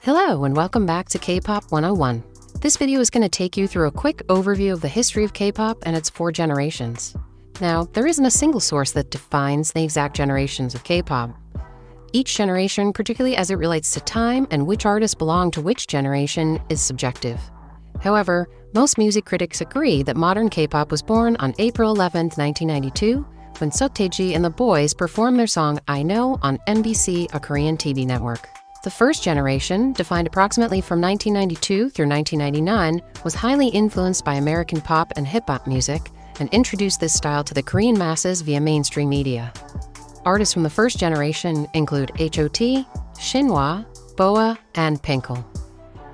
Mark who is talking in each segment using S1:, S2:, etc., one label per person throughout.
S1: Hello and welcome back to K-Pop 101. This video is going to take you through a quick overview of the history of K-pop and its 4 generations. Now, there isn't a single source that defines the exact generations of K-pop. Each generation, particularly as it relates to time and which artists belong to which generation, is subjective. However, most music critics agree that modern K-pop was born on April 11, 1992, when Seo and the Boys performed their song I Know on MBC, a Korean TV network. The first generation, defined approximately from 1992 through 1999, was highly influenced by American pop and hip-hop music and introduced this style to the Korean masses via mainstream media. Artists from the first generation include H.O.T., Shinhwa, BoA, and Pinkle.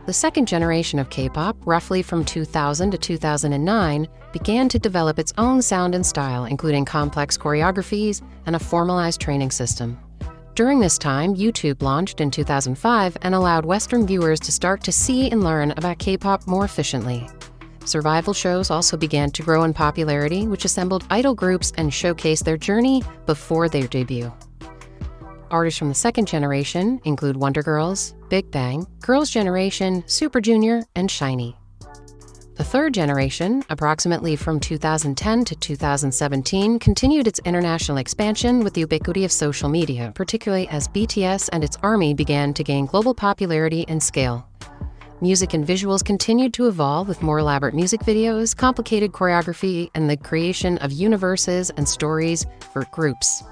S1: The second generation of K-pop, roughly from 2000 to 2009, began to develop its own sound and style, including complex choreographies and a formalized training system. During this time, YouTube launched in 2005 and allowed Western viewers to start to see and learn about K-pop more efficiently. Survival shows also began to grow in popularity, which assembled idol groups and showcased their journey before their debut. Artists from the second generation include Wonder Girls, Big Bang, Girls' Generation, Super Junior, and SHINee. The third generation, approximately from 2010 to 2017, continued its international expansion with the ubiquity of social media, particularly as BTS and its ARMY began to gain global popularity and scale. Music and visuals continued to evolve with more elaborate music videos, complicated choreography, and the creation of universes and stories for groups.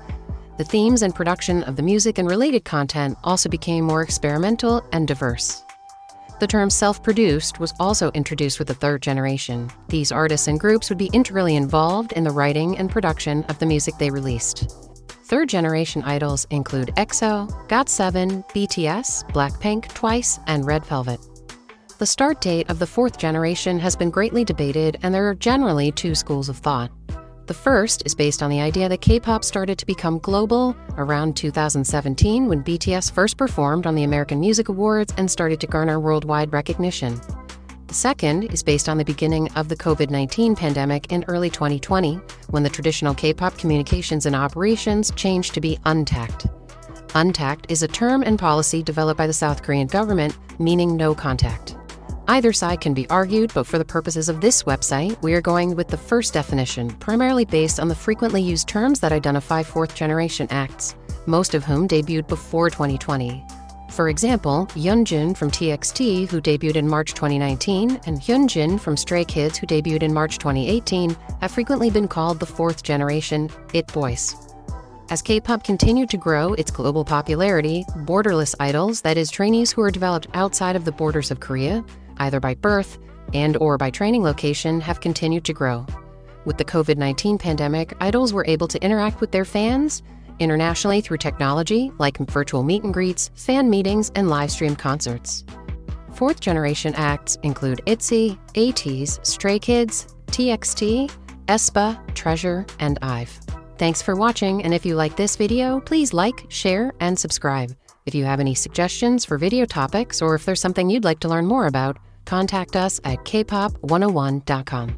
S1: The themes and production of the music and related content also became more experimental and diverse. The term self-produced was also introduced with the third generation. These artists and groups would be integrally involved in the writing and production of the music they released. Third-generation idols include EXO, GOT7, BTS, Blackpink, TWICE, and Red Velvet. The start date of the fourth generation has been greatly debated, and there are generally 2 schools of thought. The first is based on the idea that K-pop started to become global around 2017 when BTS first performed on the American Music Awards and started to garner worldwide recognition. The second is based on the beginning of the COVID-19 pandemic in early 2020, when the traditional K-pop communications and operations changed to be UNTACT. UNTACT is a term and policy developed by the South Korean government, meaning no contact. Either side can be argued, but for the purposes of this website, we are going with the first definition, primarily based on the frequently used terms that identify fourth-generation acts, most of whom debuted before 2020. For example, Yeonjun from TXT, who debuted in March 2019, and Hyunjin from Stray Kids, who debuted in March 2018, have frequently been called the fourth-generation IT Boys. As K-pop continued to grow its global popularity, borderless idols, that is, trainees who are developed outside of the borders of Korea, either by birth and/or by training location, have continued to grow. With the COVID-19 pandemic, idols were able to interact with their fans internationally through technology like virtual meet and greets, fan meetings, and live-streamed concerts. Fourth-generation acts include ITZY, ATEEZ, Stray Kids, TXT, aespa, Treasure, and IVE. Thanks for watching, and if you like this video, please like, share, and subscribe. If you have any suggestions for video topics or if there's something you'd like to learn more about, contact us at kpop101.com.